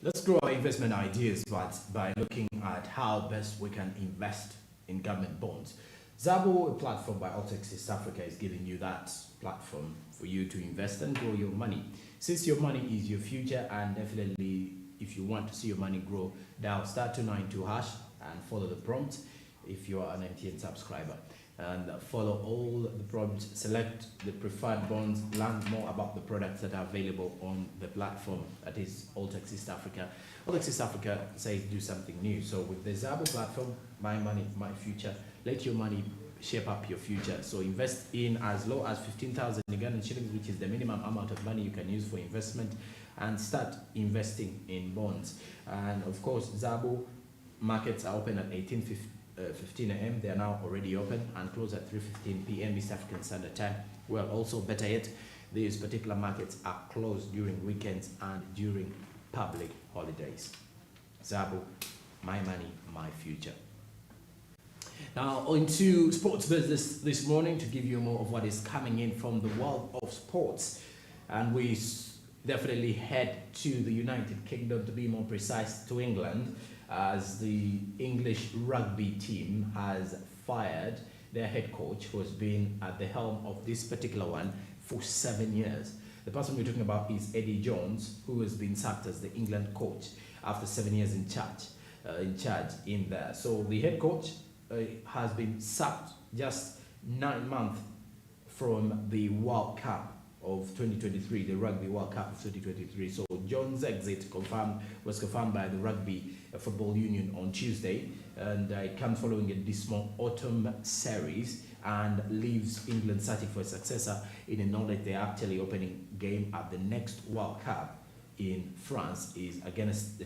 Let's grow our investment ideas by looking at how best we can invest in government bonds. Zabo, a platform by Altex East Africa, is giving you that platform for you to invest and grow your money. Since your money is your future, and definitely if you want to see your money grow, dial *292# and follow the prompt if you are an MTN subscriber. And follow all the prompts, select the preferred bonds, learn more about the products that are available on the platform that is Altex East Africa. Altex East Africa says do something new. So with the Zabo platform, my money, my future, let your money shape up your future. So invest in as low as 15,000 Ugandan shillings, which is the minimum amount of money you can use for investment, and start investing in bonds. And of course, Zabo markets are open at 15 a.m. They are now already open and close at 3:15 p.m. East African Standard Time. Well, also better yet, these particular markets are closed during weekends and during public holidays. Zabo, my money, my future. Now into sports business this morning to give you more of what is coming in from the world of sports, and we definitely head to the United Kingdom, to be more precise, to England, as the English rugby team has fired their head coach, who has been at the helm of this particular one for 7 years. The person we're talking about is Eddie Jones, who has been sacked as the England coach after 7 years in charge in there. So the head coach has been sacked just 9 months from the World Cup of 2023, the Rugby World Cup of 2023. So John's exit was confirmed by the Rugby Football Union on Tuesday, and it comes following a dismal autumn series and leaves England searching for a successor in a knowledge their actually opening game at the next World Cup in France is against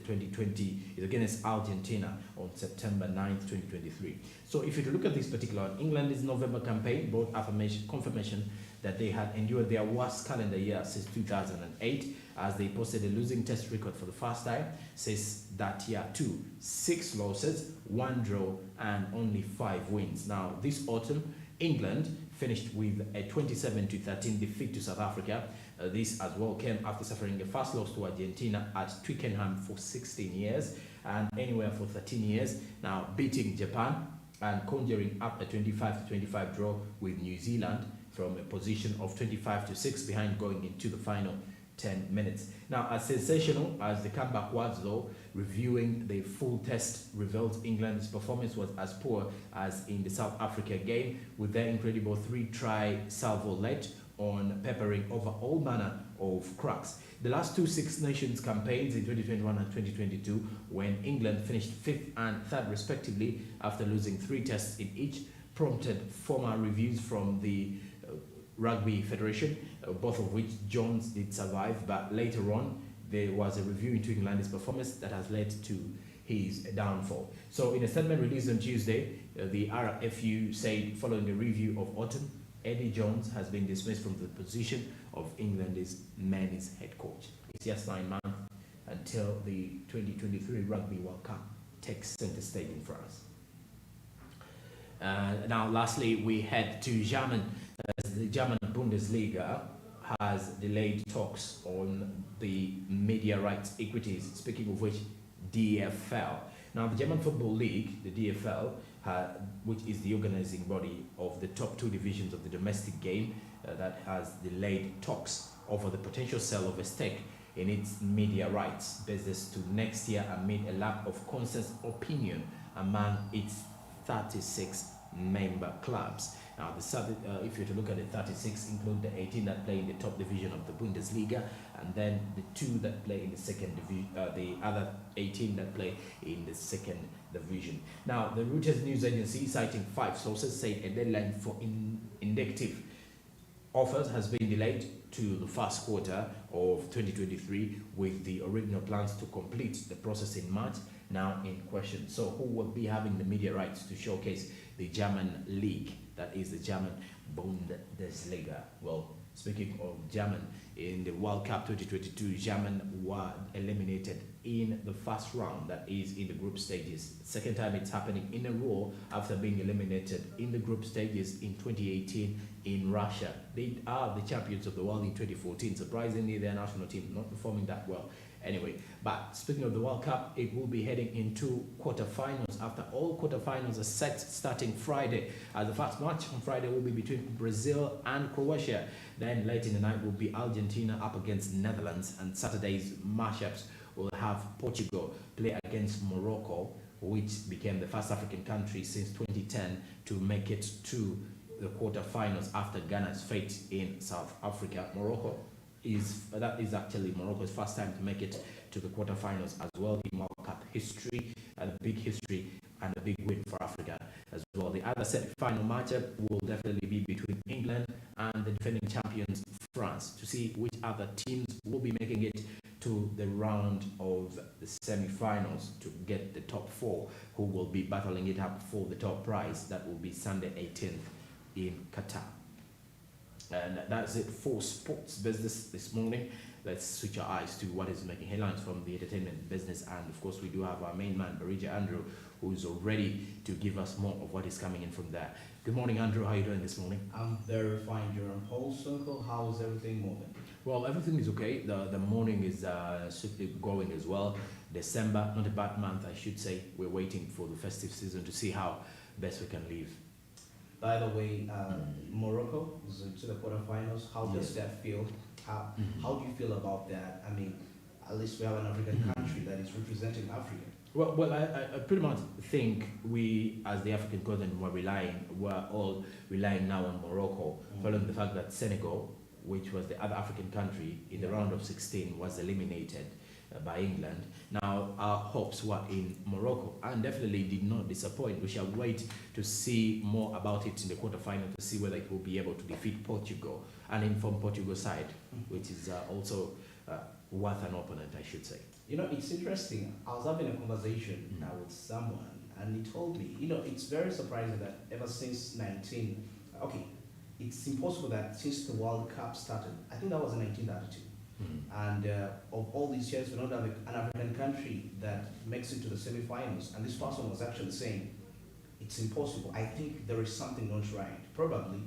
Argentina on September 9th, 2023. So if you look at this particular England's November campaign, brought confirmation that they had endured their worst calendar year since 2008, as they posted a losing test record for the first time since that year too. 6 losses, 1 draw, and only 5 wins. Now this autumn, England finished with a 27-13 defeat to South Africa. This as well came after suffering a first loss to Argentina at Twickenham for 16 years and anywhere for 13 years. Now beating Japan and conjuring up a 25-25 draw with New Zealand from a position of 25-6 behind going into the final 10 minutes. Now, as sensational as the comeback was, though, reviewing the full test revealed England's performance was as poor as in the South Africa game, with their incredible 3-try salvo led on peppering over all manner of cracks. The last 2 Six Nations campaigns in 2021 and 2022, when England finished 5th and 3rd respectively after losing 3 tests in each, prompted former reviews from the Rugby Federation, both of which Jones did survive, but later on there was a review into England's performance that has led to his downfall. So in a statement released on Tuesday, the RFU said following a review of autumn, Eddie Jones has been dismissed from the position of England's men's head coach. It's just 9 months until the 2023 Rugby World Cup takes center stage in France. Now lastly, we head to Germany, as the German Bundesliga has delayed talks on the media rights equities, speaking of which, DFL. Now the German Football League, the DFL, which is the organizing body of the top 2 divisions of the domestic game, that has delayed talks over the potential sale of a stake in its media rights business to next year amid a lack of consensus opinion among its 36 member clubs. Now, if you were to look at the 36, include the 18 that play in the top division of the Bundesliga, and then the 2 that play in the second division, the other 18 that play in the second division. Now, the Reuters news agency, citing 5 sources, said a deadline for indicative offers has been delayed to the first quarter of 2023, with the original plans to complete the process in March now in question. So who will be having the media rights to showcase the German league, that is the German Bundesliga? Well, speaking of German, in the World Cup 2022, German were eliminated in the first round, that is in the group stages. Second time it's happening in a row after being eliminated in the group stages in 2018 in Russia. They are the champions of the world in 2014. Surprisingly, their national team not performing that well Anyway, but speaking of the World Cup, it will be heading into quarterfinals after all quarterfinals are set starting Friday. The first match on Friday will be between Brazil and Croatia. Then late in the night will be Argentina up against Netherlands, and Saturday's matchups will have Portugal play against Morocco, which became the first African country since 2010 to make it to the quarterfinals after Ghana's fate in South Africa. That is actually Morocco's first time to make it to the quarterfinals as well in World Cup history, and a big history and a big win for Africa as well. The other semi-final matchup will definitely be between England and the defending champions France, to see which other teams will be making it to the round of the semi-finals to get the top four, who will be battling it up for the top prize. That will be Sunday 18th in Qatar. And that's it for sports business this morning. Let's switch our eyes to what is making headlines from the entertainment business. And of course, we do have our main man, Barija Andrew, who is ready to give us more of what is coming in from there. Good morning, Andrew. How are you doing this morning? I'm very fine, Jerome. Paul Circle, how's everything moving? Well, everything is okay. The morning is swiftly going as well. December, not a bad month, I should say. We're waiting for the festive season to see how best we can live. By the way, Morocco is into the quarterfinals. How does that feel? How do you feel about that? I mean, at least we have an African country that is representing Africa. Well, I pretty much think we, as the African continent, we're all relying now on Morocco, following the fact that Senegal, which was the other African country in the round of 16, was eliminated by England. Now our hopes were in Morocco and definitely did not disappoint. We shall wait to see more about it in the quarterfinal to see whether it will be able to defeat Portugal and inform Portugal's side, which is also worth an opponent, I should say. You know, it's interesting. I was having a conversation with someone, and he told me, it's very surprising that ever since it's impossible that since the World Cup started, I think that was in 1932. And of all these years, we don't have an African country that makes it to the semi-finals. And this person was actually saying, it's impossible. I think there is something not right. Probably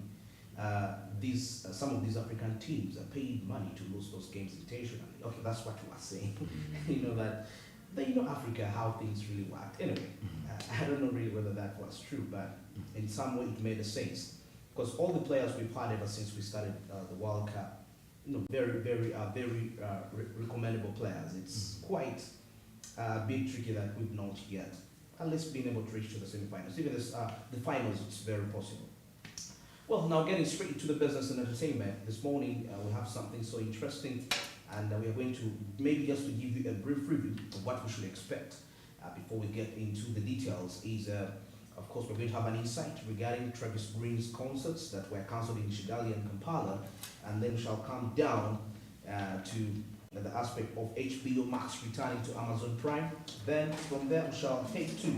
some of these African teams are paid money to lose those games intentionally. Okay, that's what you are saying. That they know Africa, how things really work. Anyway, I don't know really whether that was true, but in some way it made a sense. Because all the players we've had ever since we started the World Cup, very recommendable players. It's quite a bit tricky that we've not yet, at least been able to reach to the semi-finals. Even the finals, it's very possible. Well, now getting straight into the business and entertainment. This morning we have something so interesting, and we are going to maybe just to give you a brief review of what we should expect before we get into the details. Of course, we're going to have an insight regarding Travis Green's concerts that were cancelled in Kigali and Kampala, and then we shall come down to the aspect of HBO Max returning to Amazon Prime. Then from there, we shall head to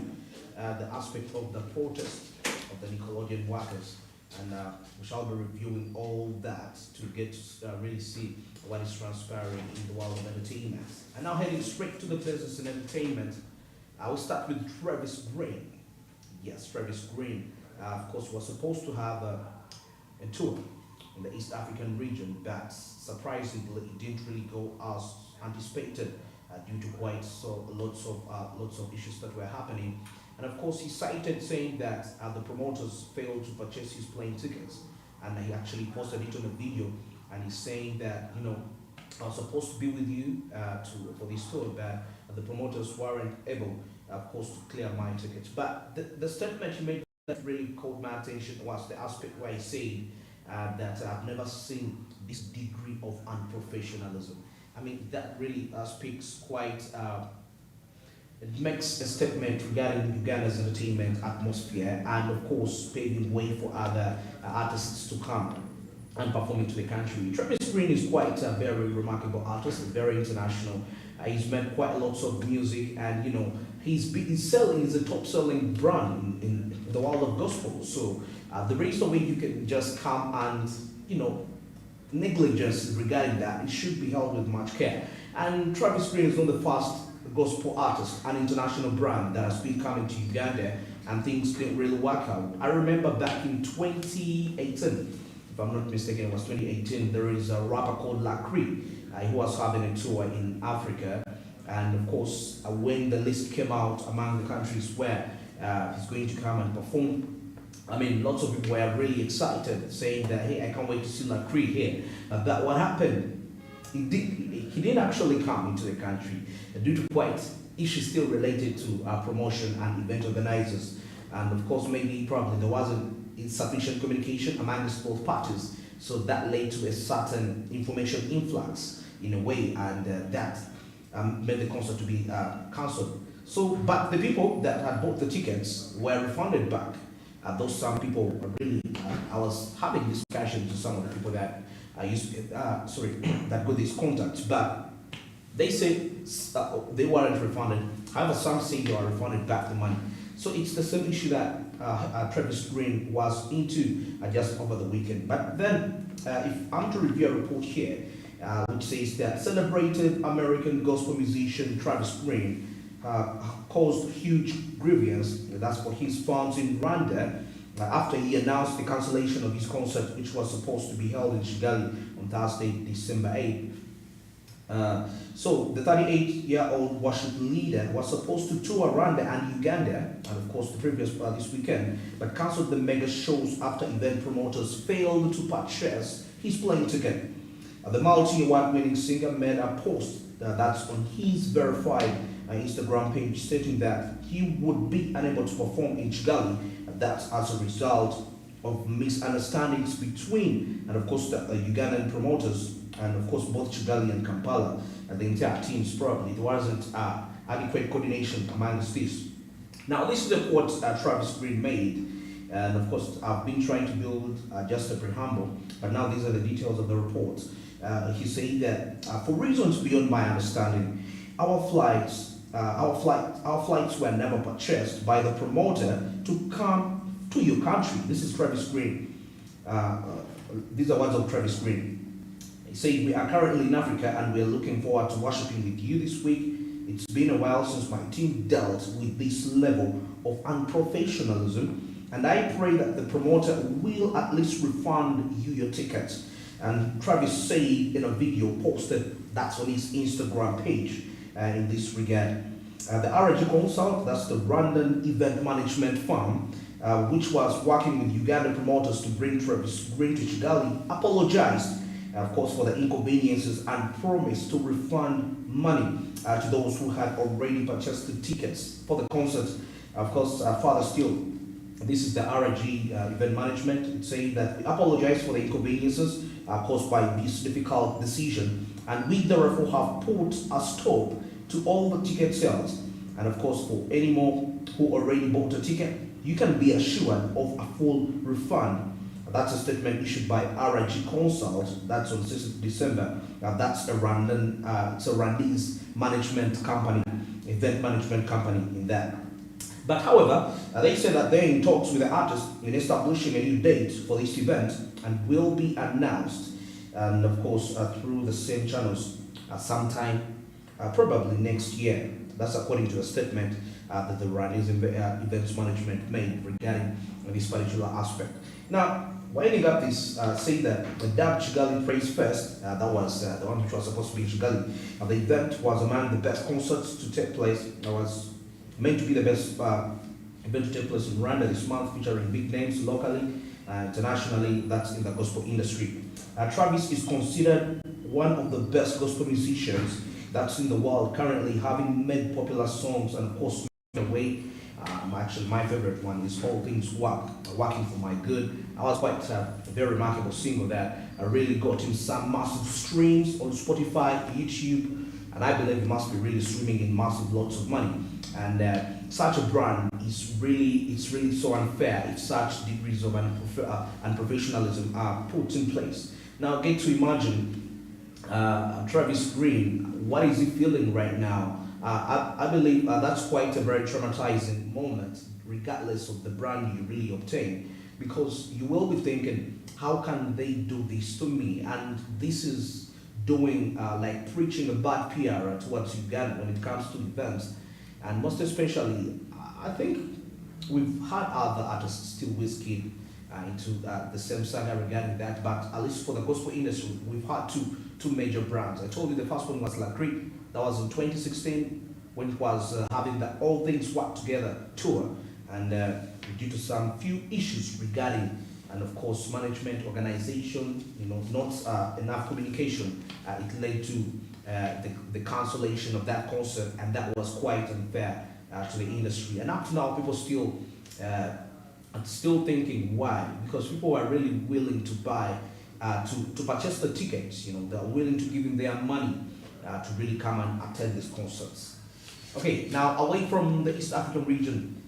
the aspect of the protest of the Nickelodeon workers, and we shall be reviewing all that to get to really see what is transpiring in the world of entertainment. And now heading straight to the business and entertainment, I will start with Travis Green. Yes, Travis Green, of course, was supposed to have a tour in the East African region, but surprisingly, it didn't really go as anticipated due to lots of issues that were happening. And of course, he cited saying that the promoters failed to purchase his plane tickets, and he actually posted it on a video, and he's saying that I was supposed to be with you for this tour, but the promoters weren't able, of course, to clear my tickets. But the statement he made that really caught my attention was the aspect where he said that I've never seen this degree of unprofessionalism. I mean, that really speaks quite, it makes a statement regarding Uganda's entertainment atmosphere, and of course paving way for other artists to come and perform into the country. Travis Green is quite a very remarkable artist, very international. He's made quite lots of music, and he's a top-selling brand in the world of gospel. So there is no way you can just come and negligence regarding that. It should be held with much care. And Travis Green is not the first gospel artist, an international brand that has been coming to Uganda, and things didn't really work out. I remember back in 2018, if I'm not mistaken, it was 2018, there is a rapper called Lakri who was having a tour in Africa, And of course, when the list came out among the countries where he's going to come and perform, I mean, lots of people were really excited, saying that, hey, I can't wait to see Lacri here. But what happened, he didn't actually come into the country due to quite issues still related to promotion and event organizers. And of course, maybe probably there wasn't insufficient communication amongst both parties. So that led to a certain information influx in a way, and that made the concert to be cancelled. So, but the people that had bought the tickets were refunded back. Though some people really, I was having discussions with some of the people that I used to, that got these contacts, but they say they weren't refunded. However, some say they are refunded back the money. So it's the same issue that Travis Green was into just over the weekend. But then, if I'm to review a report here, which says that celebrated American gospel musician Travis Green caused huge grievance, that's for his fans in Rwanda, after he announced the cancellation of his concert, which was supposed to be held in Kigali on Thursday, December 8th. So the 38-year-old worship leader was supposed to tour Rwanda and Uganda, and of course the previous this weekend, but cancelled the mega shows after event promoters failed to purchase his plane ticket. The multi-award-winning singer made a post that's on his verified Instagram page stating that he would be unable to perform in Kigali. That's as a result of misunderstandings between, and of course, the Ugandan promoters, and of course, both Kigali and Kampala, and the entire teams probably. There wasn't adequate coordination amongst this. Now, this is what Travis Green made, and of course, I've been trying to build just a preamble, but now these are the details of the report. He said that for reasons beyond my understanding, our flights were never purchased by the promoter to come to your country. This is Travis Green. These are words of Travis Green. He said, we are currently in Africa and we are looking forward to worshiping with you this week. It's been a while since my team dealt with this level of unprofessionalism, and I pray that the promoter will at least refund you your tickets. And Travis said in a video posted that's on his Instagram page in this regard. The RG Consult, that's the Rwandan event management firm, which was working with Ugandan promoters to bring Travis Green to Kigali, apologized, of course, for the inconveniences and promised to refund money to those who had already purchased the tickets for the concert. Of course, further still, this is the RG event management. It says that we apologize for the inconveniences caused by this difficult decision, and we therefore have put a stop to all the ticket sales. And of course, for any more who already bought a ticket, you can be assured of a full refund. That's a statement issued by RG Consult. That's on 6th of December. That's a Rwandese management company, event management company in that. But however, they say that they're in talks with the artist in establishing a new date for this event, and will be announced, and of course through the same channels sometime probably next year. That's according to a statement that the Rwandese events management made regarding this particular aspect. Now, winding up this, say that the Dub Kigali Praise Fest, that was the one which was supposed to be in Kigali. The event was among the best concerts to take place. It was meant to be the best event to take place in Rwanda this month, featuring big names locally, internationally, that's in the gospel industry. Travis is considered one of the best gospel musicians that's in the world currently, having made popular songs, and of course, the way. Actually, my favorite one is All Things Work, Working for My Good. I was quite a very remarkable single that really got him some massive streams on Spotify, YouTube, and I believe it must be really streaming in massive lots of money. And such a brand is really so unfair if such degrees of unprofessionalism are put in place. Now, get to imagine Travis Green, what is he feeling right now? I believe that's quite a very traumatizing moment, regardless of the brand you really obtain, because you will be thinking, how can they do this to me? And this is doing like preaching a bad PR towards Uganda when it comes to events. And most especially, I think we've had other artists still whiskey into the same saga regarding that, but at least for the gospel industry, we've had two major brands. I told you the first one was Lacri, That was in 2016 when it was having the All Things Work Together tour, and due to some few issues regarding, and of course, management, organization, not enough communication, it led to the cancellation of that concert, and that was quite unfair to the industry. And up to now, people still thinking why, because people are really willing to buy, to purchase the tickets. They're willing to give in their money to really come and attend these concerts. Okay, now away from the East African region,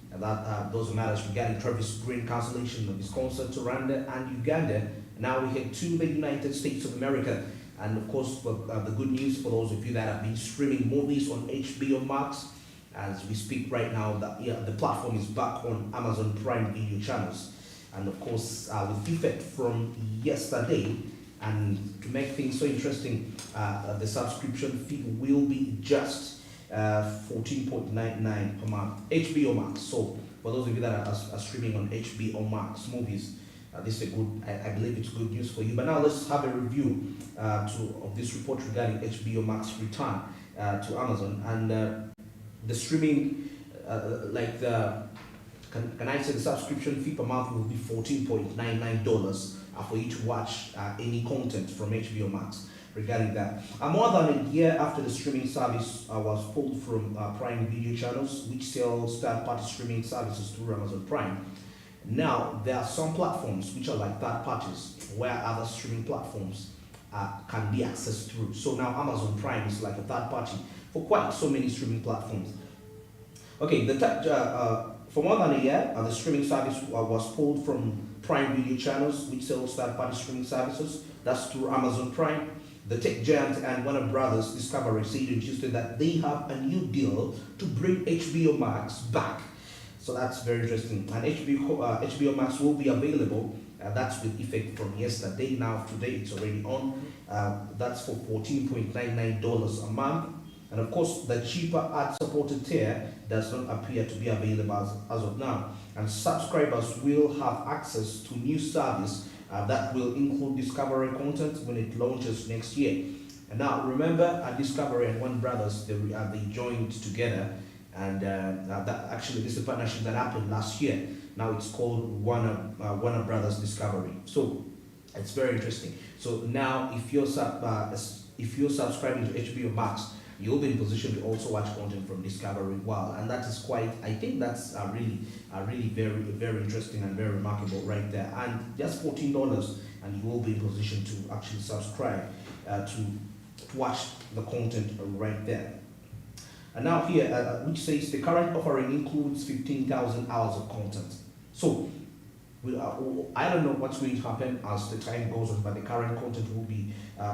those matters regarding Travis Green cancellation of his concert to Rwanda and Uganda. Now we head to the United States of America, and of course, the good news for those of you that have been streaming movies on HBO Max. As we speak right now, the platform is back on Amazon Prime Video channels, and of course, with effect from yesterday. And to make things so interesting, the subscription fee will be just $14.99 per month. HBO Max. So for those of you that are streaming on HBO Max movies, this is a good. I believe it's good news for you. But now let's have a review of this report regarding HBO Max return to Amazon, and the streaming, can I say the subscription fee per month will be $14.99 for you to watch any content from HBO Max. Regarding that, more than a year after the streaming service was pulled from Prime Video channels, which sell third-party streaming services through Amazon Prime, now there are some platforms which are like third parties where other streaming platforms can be accessed through. So now Amazon Prime is like a third party for quite so many streaming platforms. Okay, for more than a year, the streaming service was pulled from Prime Video channels, which sells third-party streaming services. That's through Amazon Prime. The tech giant and Warner Brothers Discovery said on Tuesday that they have a new deal to bring HBO Max back. So that's very interesting. And HBO Max will be available. That's with effect from yesterday. Now today it's already on. That's for $14.99 a month. And of course, the cheaper ad-supported tier does not appear to be available as of now. And subscribers will have access to new service that will include Discovery content when it launches next year. And now, remember, Discovery and Warner Brothers, they joined together, and this is a partnership that happened last year. Now it's called Warner Brothers Discovery. So it's very interesting. So now, if you're subscribing to HBO Max, you'll be in position to also watch content from Discovery. Wow, and that is quite, I think that's really very, very interesting and very remarkable right there. And just $14, and you will be in position to actually subscribe to watch the content right there. And now here, which says the current offering includes 15,000 hours of content. So I don't know what's going to happen as the time goes on, but the current content will be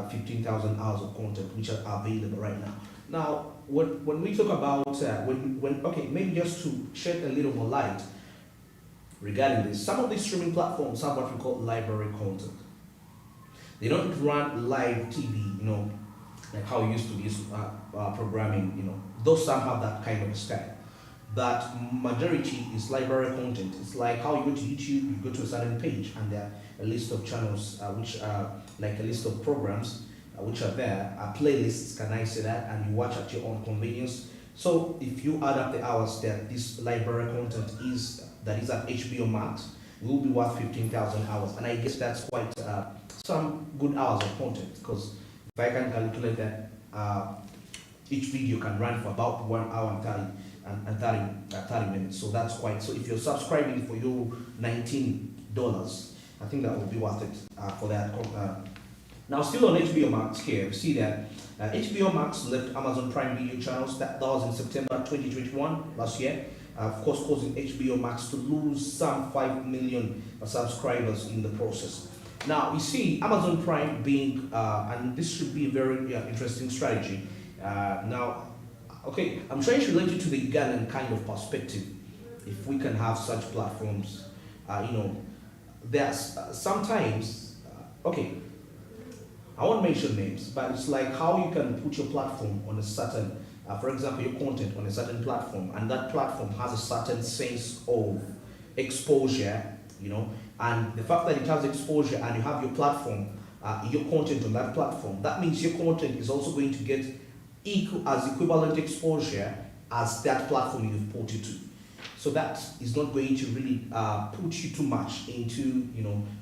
15,000 hours of content, which are available right now. Now, when we talk about, maybe just to shed a little more light regarding this, some of these streaming platforms have what we call library content. They don't run live TV, like how we used to use programming, though some have that kind of a style. But majority is library content. It's like how you go to YouTube, you go to a certain page, and there are a list of channels, which are like a list of programs, which are there, playlists, can I say that, and you watch at your own convenience. So if you add up the hours that this library content that is at HBO Max, it will be worth 15,000 hours. And I guess that's quite some good hours of content, because if I can calculate that, each video can run for about 1 hour and 30 minutes. So that's quite, so if you're subscribing for your $19, I think that will be worth it for that. Now, still on HBO Max here, we see that HBO Max left Amazon Prime Video channels. That was in September 2021, last year. Of course, causing HBO Max to lose some 5 million subscribers in the process. Now, we see Amazon Prime being, and this should be a very interesting strategy. Now, okay, I'm trying to relate it to the Ugandan kind of perspective. If we can have such platforms, there's sometimes, I won't mention names, but it's like how you can put your platform on a certain, for example, your content on a certain platform, and that platform has a certain sense of exposure, and the fact that it has exposure and you have your platform, your content on that platform, that means your content is also going to get as equivalent exposure as that platform you've put it to. So that is not going to really put you too much into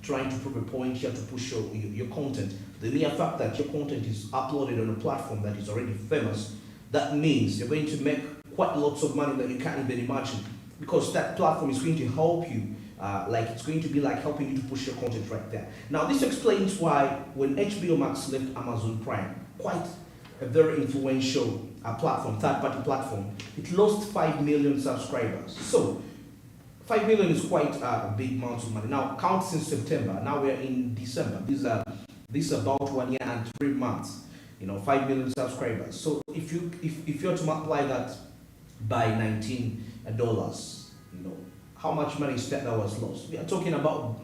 trying to prove a point here to push your content. The mere fact that your content is uploaded on a platform that is already famous, that means you're going to make quite lots of money that you can't even imagine, because that platform is going to help you. It's going to be like helping you to push your content right there. Now this explains why when HBO Max left Amazon Prime, quite a very influential platform, third-party platform, it lost 5 million subscribers. So 5 million is quite a big amount of money. Now count since September. Now we're in December. This is about 1 year and 3 months. 5 million subscribers. So if you're to multiply that by $19, how much money is that was lost? We are talking about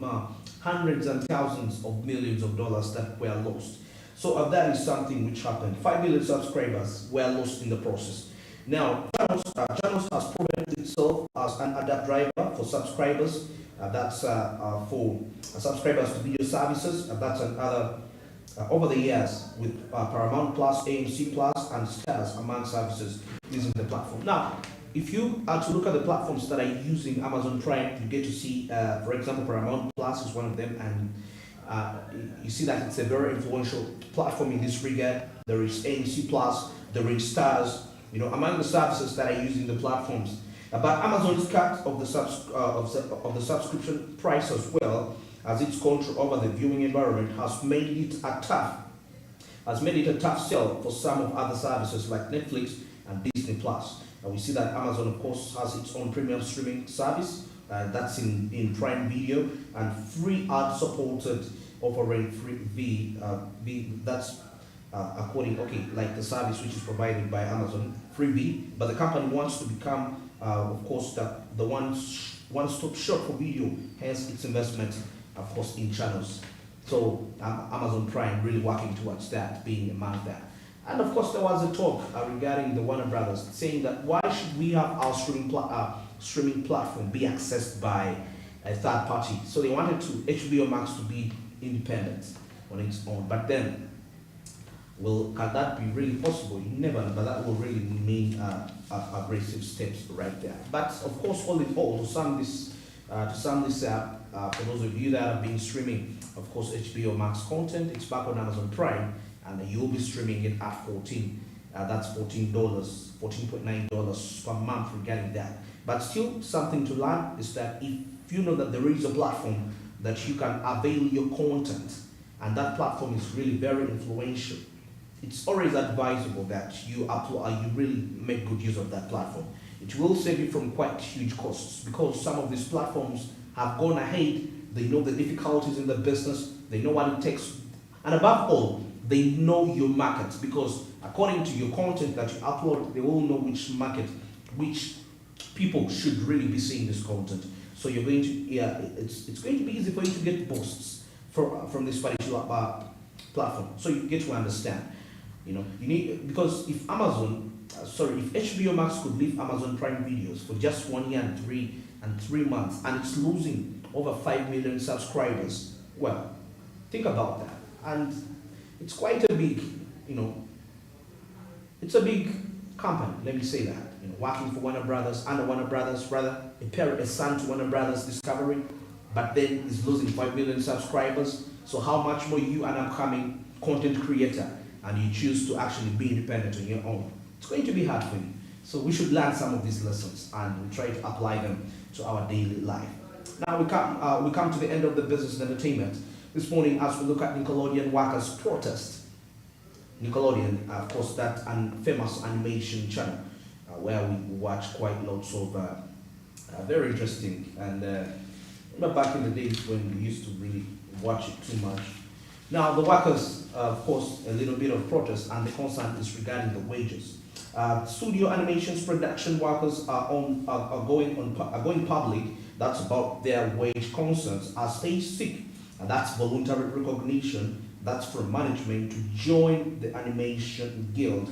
hundreds and thousands of millions of dollars that were lost. So that is something which happened. 5 million subscribers were lost in the process. Now, Channels has proven itself as an adapt driver for subscribers. That's for subscribers to video services. That's another over the years with Paramount Plus, AMC Plus, and Stars among services using the platform. Now, if you are to look at the platforms that are using Amazon Prime, you get to see, for example, Paramount Plus is one of them, and you see that it's a very influential platform in this regard. There is AMC Plus, there is Stars, among the services that are using the platforms. But Amazon's cut of the subscription price as well as its control over the viewing environment has made it a tough sell for some of other services like Netflix and Disney Plus. We see that Amazon, of course, has its own premium streaming service. That's in Prime Video, and free ad-supported offering free that's according, like the service which is provided by Amazon, Freebie, but the company wants to become, of course, the one-stop shop for video, hence its investment, of course, in channels. So Amazon Prime really working towards that, being among that. And of course, there was a talk regarding the Warner Brothers saying that why should we have our streaming platform be accessed by a third party? So they wanted HBO Max to be independent on its own. But then, can that be really possible? You never know, but that will really mean aggressive steps right there. But of course, all in all, to sum this up, for those of you that have been streaming, of course, HBO Max content, it's back on Amazon Prime, and you'll be streaming it at that's $14, $14.9 per month regarding that. But still, something to learn is that if you know that there is a platform that you can avail your content, and that platform is really very influential, it's always advisable that you really make good use of that platform. It will save you from quite huge costs, because some of these platforms have gone ahead. They know the difficulties in the business, they know what it takes, and above all, they know your market, because according to your content that you upload, they will know which market, which people should really be seeing this content. So you're going to, it's going to be easy for you to get posts from this particular platform. So you get to understand, you need, because if HBO Max could leave Amazon Prime Videos for just 1 year and 3 months, and it's losing over 5 million subscribers, well, think about that. And it's quite a big, it's a big company, let me say that, working for Warner Brothers, under Warner Brothers, rather, a son to Warner Brothers Discovery, but then is losing 5 million subscribers. So how much more you, an upcoming content creator, and you choose to actually be independent on your own? It's going to be hard for you. So we should learn some of these lessons, and we try to apply them to our daily life. Now we come to the end of the business and entertainment. This morning, as we look at Nickelodeon workers' protest. Nickelodeon, of course, that famous animation channel where we watch quite lots of very interesting, and back in the days when we used to really watch it too much. Now the workers, of course, a little bit of protest, and the concern is regarding the wages. Studio animations production workers are going public. That's about their wage concerns as they seek, and that's voluntary recognition. That's from management to join the animation guild.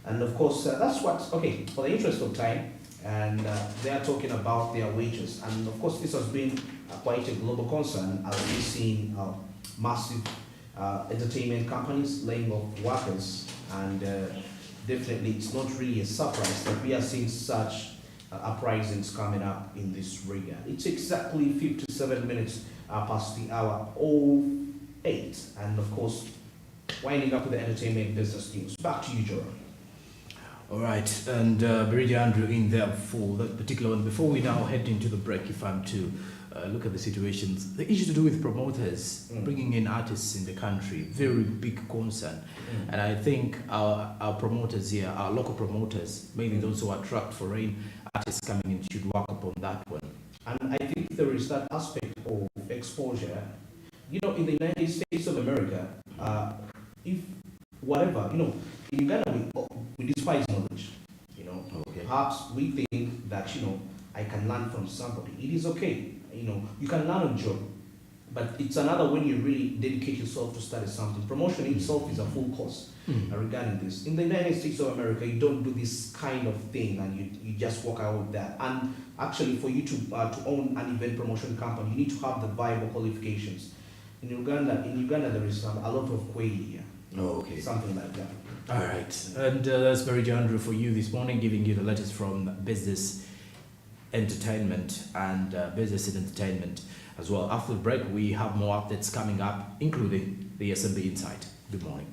And of course, that's what, okay, for the interest of time, and they are talking about their wages. And of course, this has been quite a global concern, as we've seen massive entertainment companies laying off workers, and definitely it's not really a surprise that we are seeing such uprisings coming up in this regard. It's exactly 57 minutes past the hour 08, and of course, winding up with the entertainment business news. Back to you, Joram. All right, and Brady Andrew in there for that particular one. Before we now head into the break, if I'm to look at the situations, the issue to do with promoters, bringing in artists in the country, very big concern. And I think our promoters here, our local promoters, mainly those who attract foreign artists coming in, should work upon that one. And I think there is that aspect of exposure. You know, in the United States of America, if whatever, you know, in Uganda we despise knowledge. You know, Okay. perhaps we think that, you know, I can learn from somebody. It is okay. You know, you can learn on job, but it's another when you really dedicate yourself to study something. Promotion itself is a full course regarding this. In the United States of America, you don't do this kind of thing and you just walk out with that. And actually, for you to own an event promotion company, you need to have the viable qualifications. In Uganda, there is a lot of quay here. Oh, okay. Something like that. All right, and that's Brady Andrew for you this morning, giving you the latest from business entertainment and business and entertainment as well. After the break, we have more updates coming up, including the Assembly Insight. Good morning.